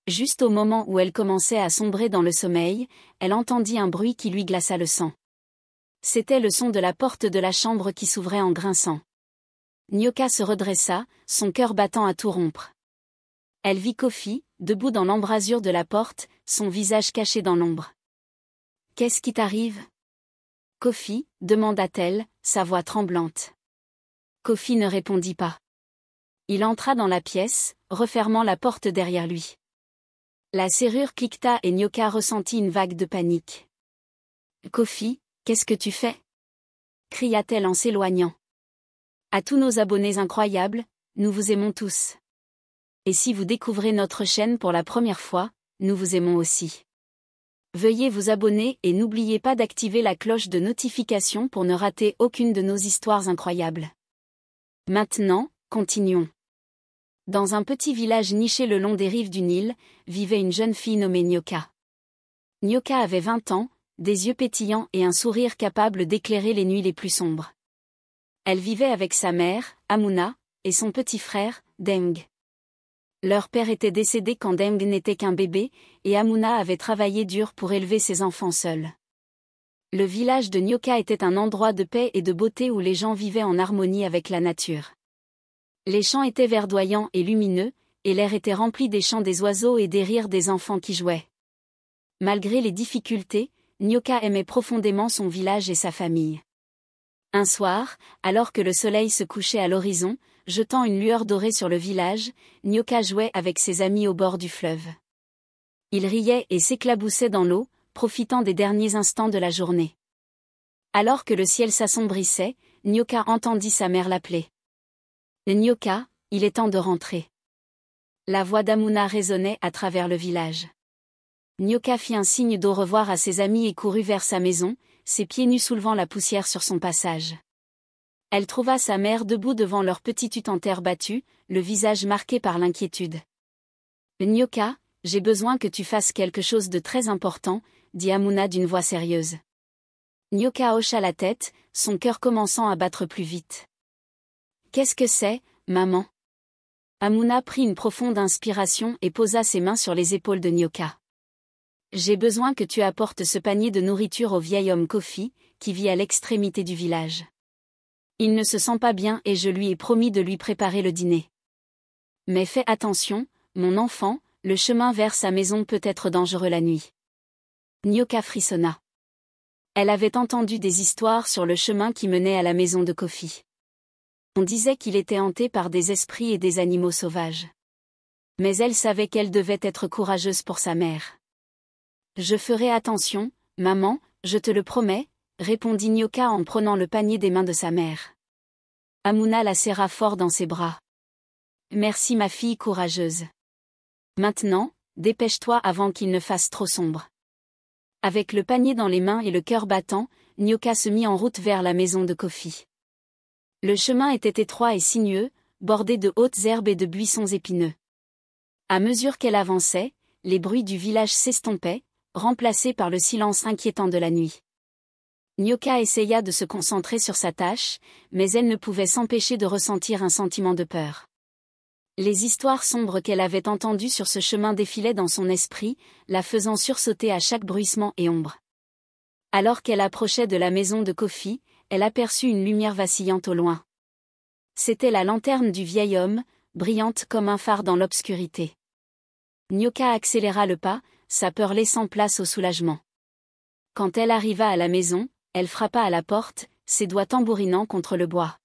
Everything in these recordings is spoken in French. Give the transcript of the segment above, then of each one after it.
Juste au moment où elle commençait à sombrer dans le sommeil, elle entendit un bruit qui lui glaça le sang. C'était le son de la porte de la chambre qui s'ouvrait en grinçant. Nyoka se redressa, son cœur battant à tout rompre. Elle vit Kofi, debout dans l'embrasure de la porte, son visage caché dans l'ombre. « Qu'est-ce qui t'arrive » Kofi, demanda-t-elle, sa voix tremblante. Kofi ne répondit pas. Il entra dans la pièce, refermant la porte derrière lui. La serrure cliqueta et Nyoka ressentit une vague de panique. « Kofi, qu'est-ce que tu fais » cria-t-elle en s'éloignant. À tous nos abonnés incroyables, nous vous aimons tous. Et si vous découvrez notre chaîne pour la première fois, nous vous aimons aussi. Veuillez vous abonner et n'oubliez pas d'activer la cloche de notification pour ne rater aucune de nos histoires incroyables. Maintenant, continuons. Dans un petit village niché le long des rives du Nil, vivait une jeune fille nommée Nyoka. Nyoka avait 20 ans, des yeux pétillants et un sourire capable d'éclairer les nuits les plus sombres. Elle vivait avec sa mère, Amuna, et son petit frère, Deng. Leur père était décédé quand Deng n'était qu'un bébé, et Amuna avait travaillé dur pour élever ses enfants seuls. Le village de Nyoka était un endroit de paix et de beauté où les gens vivaient en harmonie avec la nature. Les champs étaient verdoyants et lumineux, et l'air était rempli des chants des oiseaux et des rires des enfants qui jouaient. Malgré les difficultés, Nyoka aimait profondément son village et sa famille. Un soir, alors que le soleil se couchait à l'horizon, jetant une lueur dorée sur le village, Nyoka jouait avec ses amis au bord du fleuve. Ils riaient et s'éclaboussaient dans l'eau, profitant des derniers instants de la journée. Alors que le ciel s'assombrissait, Nyoka entendit sa mère l'appeler. « Nyoka, il est temps de rentrer. » La voix d'Amuna résonnait à travers le village. Nyoka fit un signe d'au revoir à ses amis et courut vers sa maison, ses pieds nus soulevant la poussière sur son passage. Elle trouva sa mère debout devant leur petite hutte en terre battue, le visage marqué par l'inquiétude. « Nyoka, j'ai besoin que tu fasses quelque chose de très important, » dit Amuna d'une voix sérieuse. Nyoka hocha la tête, son cœur commençant à battre plus vite. « Qu'est-ce que c'est, maman » Amuna prit une profonde inspiration et posa ses mains sur les épaules de Nyoka. « J'ai besoin que tu apportes ce panier de nourriture au vieil homme Kofi, qui vit à l'extrémité du village. Il ne se sent pas bien et je lui ai promis de lui préparer le dîner. Mais fais attention, mon enfant, le chemin vers sa maison peut être dangereux la nuit. » Nyoka frissonna. Elle avait entendu des histoires sur le chemin qui menait à la maison de Kofi. On disait qu'il était hanté par des esprits et des animaux sauvages. Mais elle savait qu'elle devait être courageuse pour sa mère. « Je ferai attention, maman, je te le promets, » répondit Nyoka en prenant le panier des mains de sa mère. Amuna la serra fort dans ses bras. « Merci ma fille courageuse. Maintenant, dépêche-toi avant qu'il ne fasse trop sombre. » Avec le panier dans les mains et le cœur battant, Nyoka se mit en route vers la maison de Kofi. Le chemin était étroit et sinueux, bordé de hautes herbes et de buissons épineux. À mesure qu'elle avançait, les bruits du village s'estompaient, remplacés par le silence inquiétant de la nuit. Nyoka essaya de se concentrer sur sa tâche, mais elle ne pouvait s'empêcher de ressentir un sentiment de peur. Les histoires sombres qu'elle avait entendues sur ce chemin défilaient dans son esprit, la faisant sursauter à chaque bruissement et ombre. Alors qu'elle approchait de la maison de Kofi, elle aperçut une lumière vacillante au loin. C'était la lanterne du vieil homme, brillante comme un phare dans l'obscurité. Nyoka accéléra le pas, sa peur laissant place au soulagement. Quand elle arriva à la maison, elle frappa à la porte, ses doigts tambourinant contre le bois.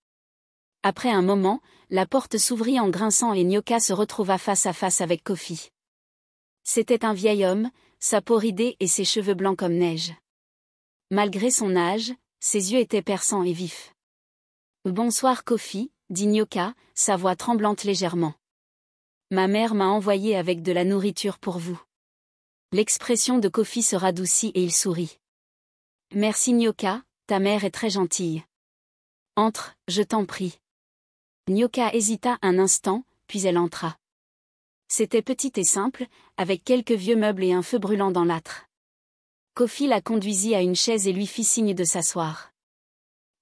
Après un moment, la porte s'ouvrit en grinçant et Nyoka se retrouva face à face avec Kofi. C'était un vieil homme, sa peau ridée et ses cheveux blancs comme neige. Malgré son âge, ses yeux étaient perçants et vifs. « Bonsoir Kofi, » dit Nyoka, sa voix tremblante légèrement. « Ma mère m'a envoyé avec de la nourriture pour vous. » L'expression de Kofi se radoucit et il sourit. « Merci Nyoka, ta mère est très gentille. Entre, je t'en prie. » Nyoka hésita un instant, puis elle entra. C'était petit et simple, avec quelques vieux meubles et un feu brûlant dans l'âtre. Kofi la conduisit à une chaise et lui fit signe de s'asseoir.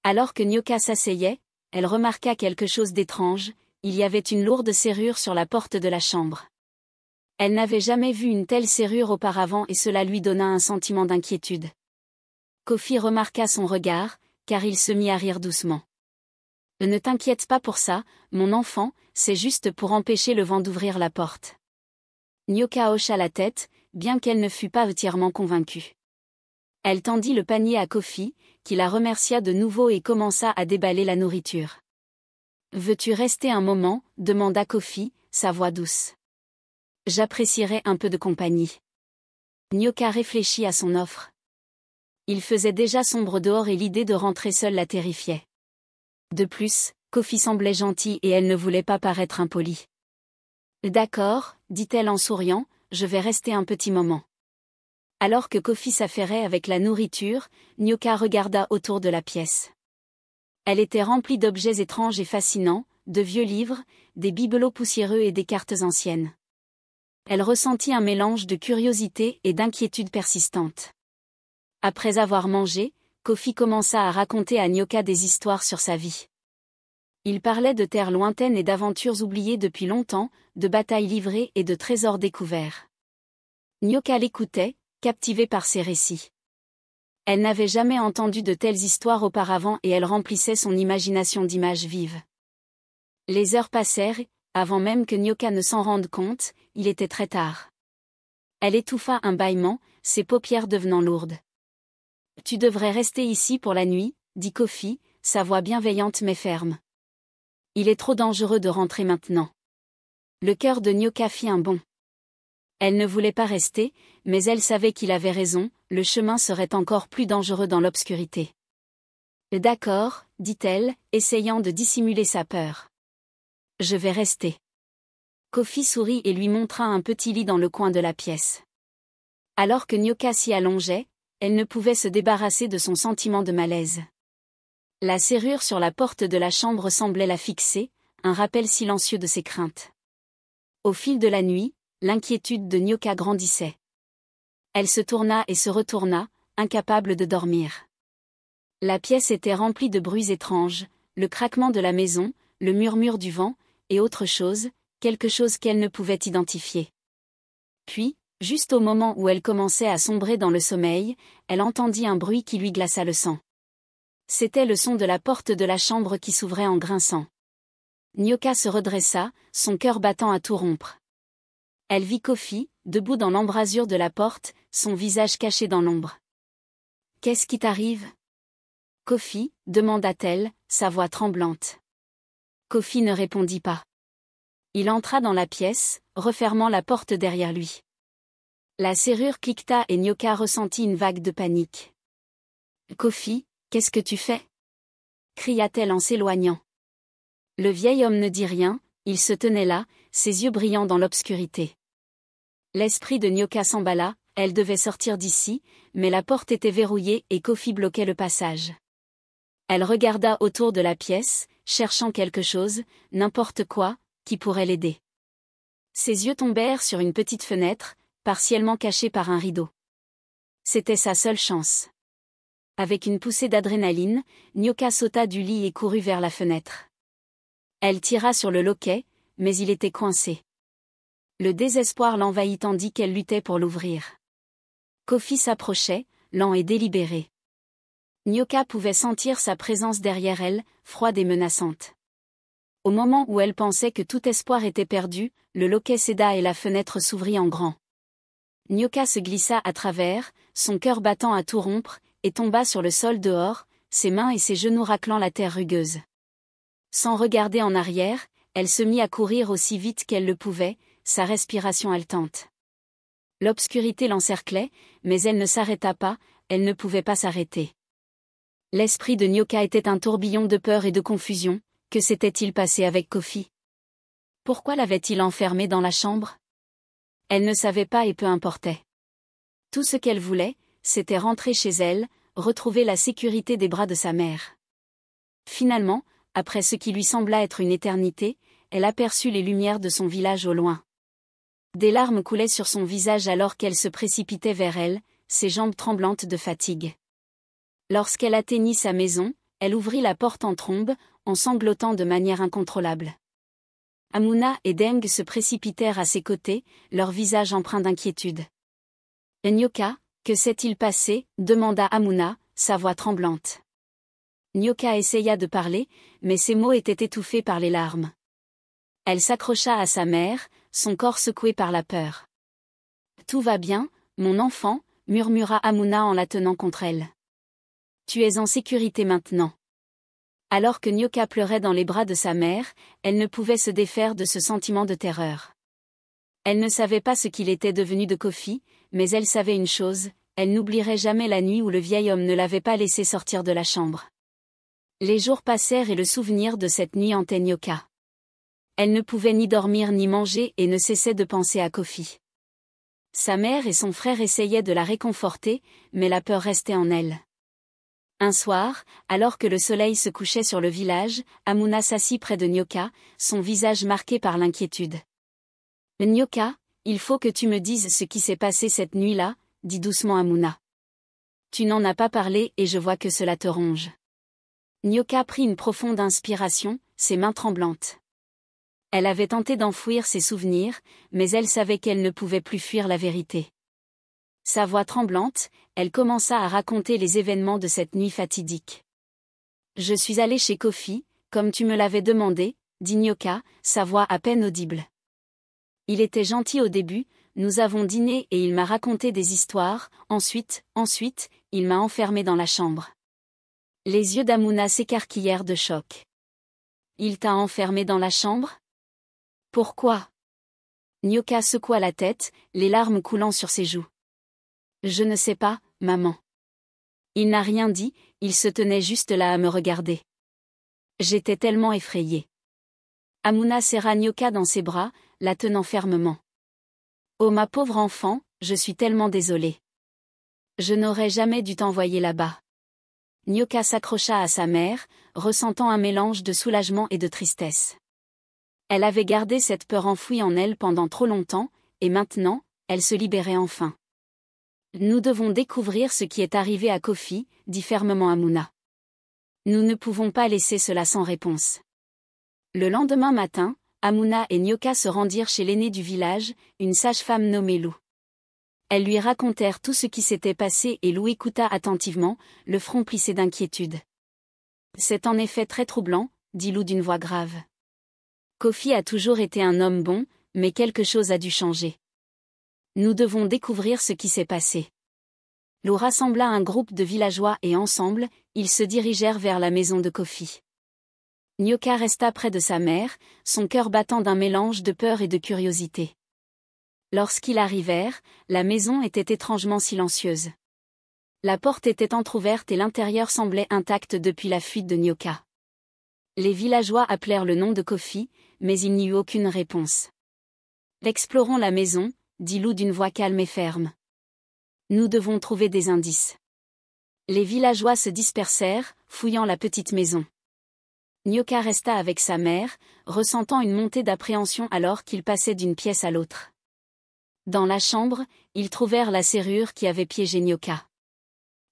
Alors que Nyoka s'asseyait, elle remarqua quelque chose d'étrange, il y avait une lourde serrure sur la porte de la chambre. Elle n'avait jamais vu une telle serrure auparavant et cela lui donna un sentiment d'inquiétude. Kofi remarqua son regard, car il se mit à rire doucement. « Ne t'inquiète pas pour ça, mon enfant, c'est juste pour empêcher le vent d'ouvrir la porte. » Nyoka hocha la tête, bien qu'elle ne fût pas entièrement convaincue. Elle tendit le panier à Kofi, qui la remercia de nouveau et commença à déballer la nourriture. « Veux-tu rester un moment ?» demanda Kofi, sa voix douce. « J'apprécierais un peu de compagnie. » Nyoka réfléchit à son offre. Il faisait déjà sombre dehors et l'idée de rentrer seule la terrifiait. De plus, Kofi semblait gentil et elle ne voulait pas paraître impolie. « D'accord, » dit-elle en souriant, « je vais rester un petit moment. » Alors que Kofi s'affairait avec la nourriture, Nyoka regarda autour de la pièce. Elle était remplie d'objets étranges et fascinants, de vieux livres, des bibelots poussiéreux et des cartes anciennes. Elle ressentit un mélange de curiosité et d'inquiétude persistante. Après avoir mangé, Kofi commença à raconter à Nyoka des histoires sur sa vie. Il parlait de terres lointaines et d'aventures oubliées depuis longtemps, de batailles livrées et de trésors découverts. Nyoka l'écoutait, captivée par ses récits. Elle n'avait jamais entendu de telles histoires auparavant et elle remplissait son imagination d'images vives. Les heures passèrent, avant même que Nyoka ne s'en rende compte, il était très tard. Elle étouffa un bâillement, ses paupières devenant lourdes. « Tu devrais rester ici pour la nuit, » dit Kofi, sa voix bienveillante mais ferme. « Il est trop dangereux de rentrer maintenant. » Le cœur de Nyoka fit un bond. Elle ne voulait pas rester, mais elle savait qu'il avait raison, le chemin serait encore plus dangereux dans l'obscurité. « D'accord, » dit-elle, essayant de dissimuler sa peur. « Je vais rester. » Kofi sourit et lui montra un petit lit dans le coin de la pièce. Alors que Nyoka s'y allongeait, elle ne pouvait se débarrasser de son sentiment de malaise. La serrure sur la porte de la chambre semblait la fixer, un rappel silencieux de ses craintes. Au fil de la nuit, l'inquiétude de Nyoka grandissait. Elle se tourna et se retourna, incapable de dormir. La pièce était remplie de bruits étranges, le craquement de la maison, le murmure du vent, et autre chose, quelque chose qu'elle ne pouvait identifier. Puis, juste au moment où elle commençait à sombrer dans le sommeil, elle entendit un bruit qui lui glaça le sang. C'était le son de la porte de la chambre qui s'ouvrait en grinçant. Nyoka se redressa, son cœur battant à tout rompre. Elle vit Kofi, debout dans l'embrasure de la porte, son visage caché dans l'ombre. « Qu'est-ce qui t'arrive ?» Kofi, demanda-t-elle, sa voix tremblante. Kofi ne répondit pas. Il entra dans la pièce, refermant la porte derrière lui. La serrure cliqueta et Nyoka ressentit une vague de panique. « Kofi, qu'est-ce que tu fais ?» cria-t-elle en s'éloignant. Le vieil homme ne dit rien, il se tenait là, ses yeux brillant dans l'obscurité. L'esprit de Nyoka s'emballa, elle devait sortir d'ici, mais la porte était verrouillée et Kofi bloquait le passage. Elle regarda autour de la pièce, cherchant quelque chose, n'importe quoi, qui pourrait l'aider. Ses yeux tombèrent sur une petite fenêtre, partiellement cachée par un rideau. C'était sa seule chance. Avec une poussée d'adrénaline, Nyoka sauta du lit et courut vers la fenêtre. Elle tira sur le loquet, mais il était coincé. Le désespoir l'envahit tandis qu'elle luttait pour l'ouvrir. Kofi s'approchait, lent et délibéré. Nyoka pouvait sentir sa présence derrière elle, froide et menaçante. Au moment où elle pensait que tout espoir était perdu, le loquet céda et la fenêtre s'ouvrit en grand. Nyoka se glissa à travers, son cœur battant à tout rompre, et tomba sur le sol dehors, ses mains et ses genoux raclant la terre rugueuse. Sans regarder en arrière, elle se mit à courir aussi vite qu'elle le pouvait, sa respiration haletante. L'obscurité l'encerclait, mais elle ne s'arrêta pas, elle ne pouvait pas s'arrêter. L'esprit de Nyoka était un tourbillon de peur et de confusion, que s'était-il passé avec Kofi? Pourquoi l'avait-il enfermée dans la chambre? Elle ne savait pas et peu importait. Tout ce qu'elle voulait, c'était rentrer chez elle, retrouver la sécurité des bras de sa mère. Finalement, après ce qui lui sembla être une éternité, elle aperçut les lumières de son village au loin. Des larmes coulaient sur son visage alors qu'elle se précipitait vers elle, ses jambes tremblantes de fatigue. Lorsqu'elle atteignit sa maison, elle ouvrit la porte en trombe, en sanglotant de manière incontrôlable. Amuna et Deng se précipitèrent à ses côtés, leur visage empreint d'inquiétude. Nyoka, que s'est-il passé demanda Amuna, sa voix tremblante. Nyoka essaya de parler, mais ses mots étaient étouffés par les larmes. Elle s'accrocha à sa mère, son corps secoué par la peur. Tout va bien, mon enfant, murmura Amuna en la tenant contre elle. Tu es en sécurité maintenant. Alors que Nyoka pleurait dans les bras de sa mère, elle ne pouvait se défaire de ce sentiment de terreur. Elle ne savait pas ce qu'il était devenu de Kofi, mais elle savait une chose, elle n'oublierait jamais la nuit où le vieil homme ne l'avait pas laissé sortir de la chambre. Les jours passèrent et le souvenir de cette nuit hantait Nyoka. Elle ne pouvait ni dormir ni manger et ne cessait de penser à Kofi. Sa mère et son frère essayaient de la réconforter, mais la peur restait en elle. Un soir, alors que le soleil se couchait sur le village, Amuna s'assit près de Nyoka, son visage marqué par l'inquiétude. « Nyoka, il faut que tu me dises ce qui s'est passé cette nuit-là, » dit doucement Amuna. « Tu n'en as pas parlé et je vois que cela te ronge. » Nyoka prit une profonde inspiration, ses mains tremblantes. Elle avait tenté d'enfouir ses souvenirs, mais elle savait qu'elle ne pouvait plus fuir la vérité. Sa voix tremblante, elle commença à raconter les événements de cette nuit fatidique. « Je suis allée chez Kofi, comme tu me l'avais demandé, » dit Nyoka, sa voix à peine audible. « Il était gentil au début, nous avons dîné et il m'a raconté des histoires, ensuite, il m'a enfermée dans la chambre. » Les yeux d'Amuna s'écarquillèrent de choc. « Il t'a enfermée dans la chambre ? Pourquoi ?» Nyoka secoua la tête, les larmes coulant sur ses joues. « Je ne sais pas, maman. Il n'a rien dit, il se tenait juste là à me regarder. J'étais tellement effrayée. » Amuna serra Nyoka dans ses bras, la tenant fermement. « Oh ma pauvre enfant, je suis tellement désolée. Je n'aurais jamais dû t'envoyer là-bas. » Nyoka s'accrocha à sa mère, ressentant un mélange de soulagement et de tristesse. Elle avait gardé cette peur enfouie en elle pendant trop longtemps, et maintenant, elle se libérait enfin. « Nous devons découvrir ce qui est arrivé à Kofi, » dit fermement Amuna. « Nous ne pouvons pas laisser cela sans réponse. » Le lendemain matin, Amuna et Nyoka se rendirent chez l'aîné du village, une sage-femme nommée Lou. Elles lui racontèrent tout ce qui s'était passé et Lou écouta attentivement, le front plissé d'inquiétude. « C'est en effet très troublant, » dit Lou d'une voix grave. « Kofi a toujours été un homme bon, mais quelque chose a dû changer. Nous devons découvrir ce qui s'est passé. » Lou rassembla un groupe de villageois et ensemble, ils se dirigèrent vers la maison de Kofi. Nyoka resta près de sa mère, son cœur battant d'un mélange de peur et de curiosité. Lorsqu'ils arrivèrent, la maison était étrangement silencieuse. La porte était entr'ouverte et l'intérieur semblait intact depuis la fuite de Nyoka. Les villageois appelèrent le nom de Kofi, mais il n'y eut aucune réponse. « Explorons la maison, » dit Lou d'une voix calme et ferme. « Nous devons trouver des indices. » Les villageois se dispersèrent, fouillant la petite maison. Nyoka resta avec sa mère, ressentant une montée d'appréhension alors qu'ils passaient d'une pièce à l'autre. Dans la chambre, ils trouvèrent la serrure qui avait piégé Nyoka.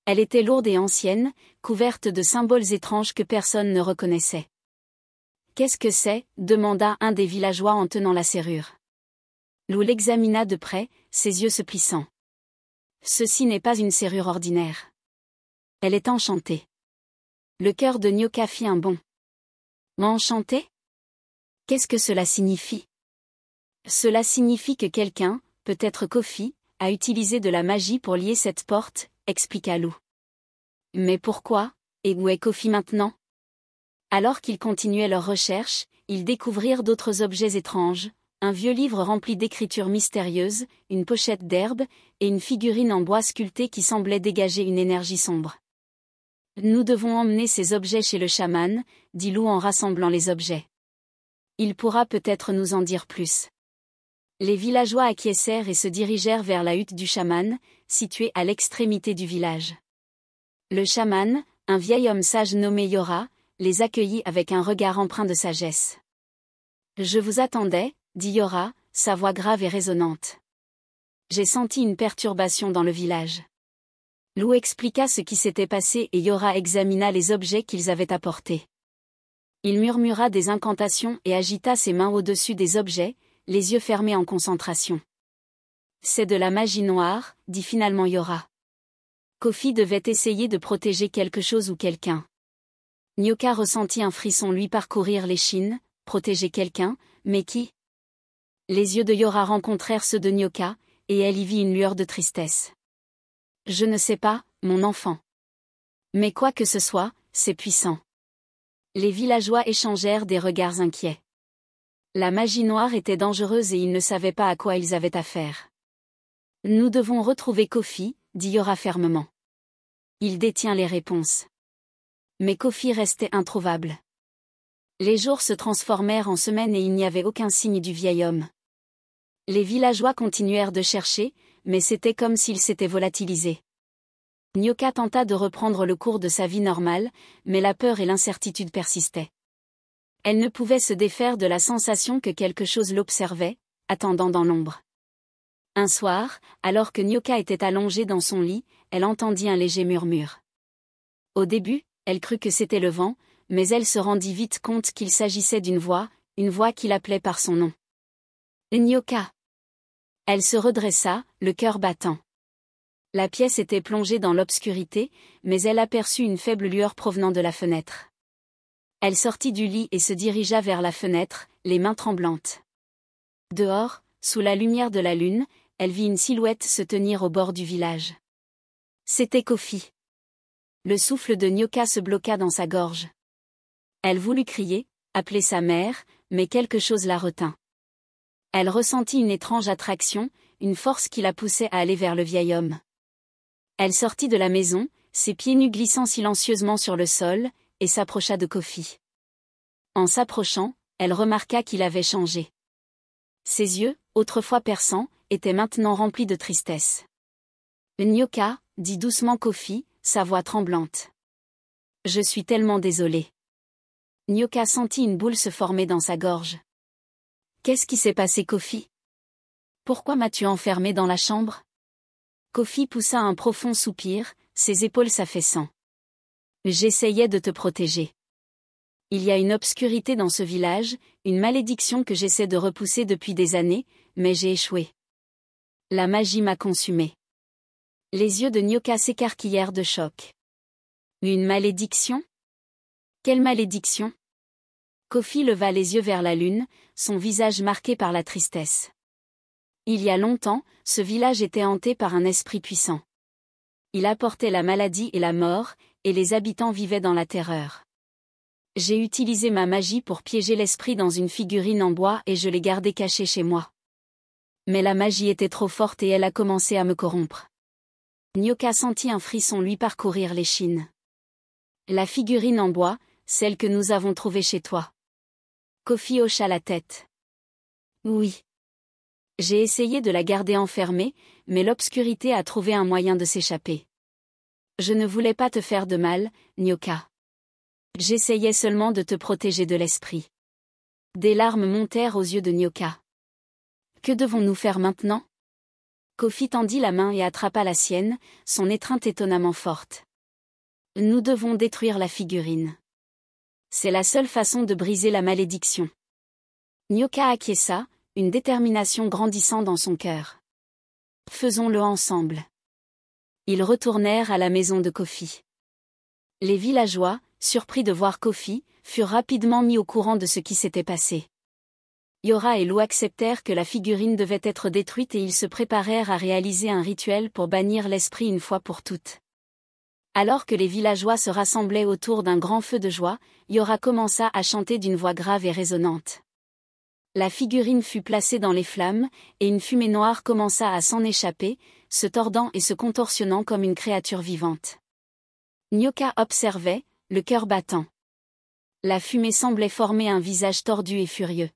Elle était lourde et ancienne, couverte de symboles étranges que personne ne reconnaissait. « Qu'est-ce que c'est » demanda un des villageois en tenant la serrure. Lou l'examina de près, ses yeux se plissant. « Ceci n'est pas une serrure ordinaire. Elle est enchantée. » Le cœur de Nyoka fit un bond. « Enchantée ? Qu'est-ce que cela signifie ? » Cela signifie que quelqu'un, peut-être Kofi, a utilisé de la magie pour lier cette porte, expliqua Lou. Mais pourquoi, et où est Kofi maintenant ? Alors qu'ils continuaient leurs recherches, ils découvrirent d'autres objets étranges, un vieux livre rempli d'écritures mystérieuses, une pochette d'herbe, et une figurine en bois sculpté qui semblait dégager une énergie sombre. « Nous devons emmener ces objets chez le chaman, » dit Lou en rassemblant les objets. « Il pourra peut-être nous en dire plus. » Les villageois acquiescèrent et se dirigèrent vers la hutte du chaman, située à l'extrémité du village. Le chaman, un vieil homme sage nommé Yora, les accueillit avec un regard empreint de sagesse. « Je vous attendais, » dit Yora, sa voix grave et résonnante. « J'ai senti une perturbation dans le village. » Lou expliqua ce qui s'était passé et Yora examina les objets qu'ils avaient apportés. Il murmura des incantations et agita ses mains au-dessus des objets, les yeux fermés en concentration. C'est de la magie noire, dit finalement Yora. Kofi devait essayer de protéger quelque chose ou quelqu'un. Nyoka ressentit un frisson lui parcourir l'échine, protéger quelqu'un, mais qui? Les yeux de Yora rencontrèrent ceux de Nyoka, et elle y vit une lueur de tristesse. Je ne sais pas, mon enfant. Mais quoi que ce soit, c'est puissant. Les villageois échangèrent des regards inquiets. La magie noire était dangereuse et ils ne savaient pas à quoi ils avaient affaire. Nous devons retrouver Kofi, dit Yora fermement. Il détient les réponses. Mais Kofi restait introuvable. Les jours se transformèrent en semaines et il n'y avait aucun signe du vieil homme. Les villageois continuèrent de chercher, mais c'était comme s'il s'était volatilisé. Nyoka tenta de reprendre le cours de sa vie normale, mais la peur et l'incertitude persistaient. Elle ne pouvait se défaire de la sensation que quelque chose l'observait, attendant dans l'ombre. Un soir, alors que Nyoka était allongée dans son lit, elle entendit un léger murmure. Au début, elle crut que c'était le vent, mais elle se rendit vite compte qu'il s'agissait d'une voix qui l'appelait par son nom. Nyoka. Elle se redressa, le cœur battant. La pièce était plongée dans l'obscurité, mais elle aperçut une faible lueur provenant de la fenêtre. Elle sortit du lit et se dirigea vers la fenêtre, les mains tremblantes. Dehors, sous la lumière de la lune, elle vit une silhouette se tenir au bord du village. C'était Kofi. Le souffle de Nyoka se bloqua dans sa gorge. Elle voulut crier, appeler sa mère, mais quelque chose la retint. Elle ressentit une étrange attraction, une force qui la poussait à aller vers le vieil homme. Elle sortit de la maison, ses pieds nus glissant silencieusement sur le sol, et s'approcha de Kofi. En s'approchant, elle remarqua qu'il avait changé. Ses yeux, autrefois perçants, étaient maintenant remplis de tristesse. Nyoka, dit doucement Kofi, sa voix tremblante. Je suis tellement désolée. Nyoka sentit une boule se former dans sa gorge. Qu'est-ce qui s'est passé, Kofi? Pourquoi m'as-tu enfermé dans la chambre? Kofi poussa un profond soupir, ses épaules s'affaissant. J'essayais de te protéger. Il y a une obscurité dans ce village, une malédiction que j'essaie de repousser depuis des années, mais j'ai échoué. La magie m'a consumé. Les yeux de Nyoka s'écarquillèrent de choc. Une malédiction? Quelle malédiction? Kofi leva les yeux vers la lune, son visage marqué par la tristesse. Il y a longtemps, ce village était hanté par un esprit puissant. Il apportait la maladie et la mort, et les habitants vivaient dans la terreur. J'ai utilisé ma magie pour piéger l'esprit dans une figurine en bois et je l'ai gardée cachée chez moi. Mais la magie était trop forte et elle a commencé à me corrompre. Nyoka sentit un frisson lui parcourir l'échine. La figurine en bois, celle que nous avons trouvée chez toi. Kofi hocha la tête. Oui. J'ai essayé de la garder enfermée, mais l'obscurité a trouvé un moyen de s'échapper. Je ne voulais pas te faire de mal, Nyoka. J'essayais seulement de te protéger de l'esprit. Des larmes montèrent aux yeux de Nyoka. Que devons-nous faire maintenant? Kofi tendit la main et attrapa la sienne, son étreinte étonnamment forte. Nous devons détruire la figurine. C'est la seule façon de briser la malédiction. Nyoka acquiesça, une détermination grandissant dans son cœur. Faisons-le ensemble. Ils retournèrent à la maison de Kofi. Les villageois, surpris de voir Kofi, furent rapidement mis au courant de ce qui s'était passé. Yora et Lou acceptèrent que la figurine devait être détruite et ils se préparèrent à réaliser un rituel pour bannir l'esprit une fois pour toutes. Alors que les villageois se rassemblaient autour d'un grand feu de joie, Yora commença à chanter d'une voix grave et résonnante. La figurine fut placée dans les flammes, et une fumée noire commença à s'en échapper, se tordant et se contorsionnant comme une créature vivante. Nyoka observait, le cœur battant. La fumée semblait former un visage tordu et furieux.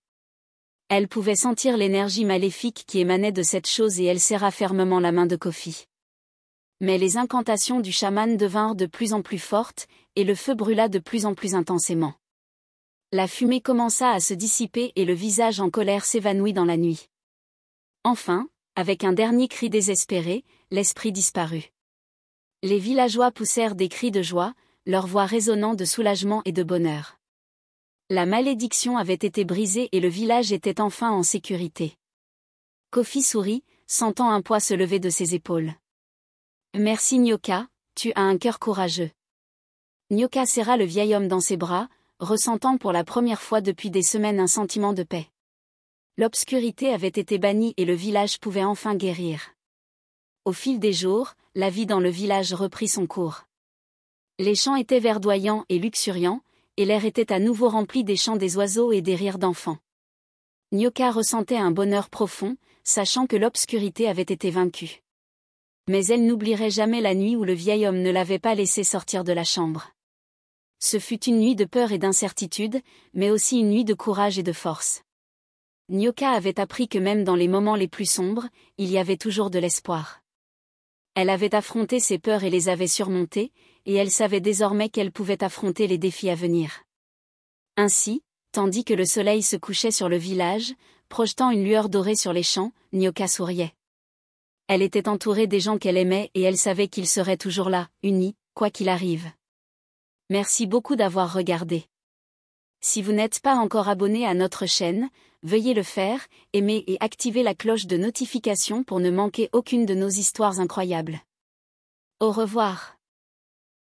Elle pouvait sentir l'énergie maléfique qui émanait de cette chose et elle serra fermement la main de Kofi. Mais les incantations du chaman devinrent de plus en plus fortes, et le feu brûla de plus en plus intensément. La fumée commença à se dissiper et le visage en colère s'évanouit dans la nuit. Enfin, avec un dernier cri désespéré, l'esprit disparut. Les villageois poussèrent des cris de joie, leur voix résonnant de soulagement et de bonheur. La malédiction avait été brisée et le village était enfin en sécurité. Kofi sourit, sentant un poids se lever de ses épaules. Merci Nyoka, tu as un cœur courageux. Nyoka serra le vieil homme dans ses bras, ressentant pour la première fois depuis des semaines un sentiment de paix. L'obscurité avait été bannie et le village pouvait enfin guérir. Au fil des jours, la vie dans le village reprit son cours. Les champs étaient verdoyants et luxuriants, et l'air était à nouveau rempli des chants des oiseaux et des rires d'enfants. Nyoka ressentait un bonheur profond, sachant que l'obscurité avait été vaincue. Mais elle n'oublierait jamais la nuit où le vieil homme ne l'avait pas laissé sortir de la chambre. Ce fut une nuit de peur et d'incertitude, mais aussi une nuit de courage et de force. Nyoka avait appris que même dans les moments les plus sombres, il y avait toujours de l'espoir. Elle avait affronté ses peurs et les avait surmontées, et elle savait désormais qu'elle pouvait affronter les défis à venir. Ainsi, tandis que le soleil se couchait sur le village, projetant une lueur dorée sur les champs, Nyoka souriait. Elle était entourée des gens qu'elle aimait et elle savait qu'ils seraient toujours là, unis, quoi qu'il arrive. Merci beaucoup d'avoir regardé. Si vous n'êtes pas encore abonné à notre chaîne, veuillez le faire, aimer et activer la cloche de notification pour ne manquer aucune de nos histoires incroyables. Au revoir.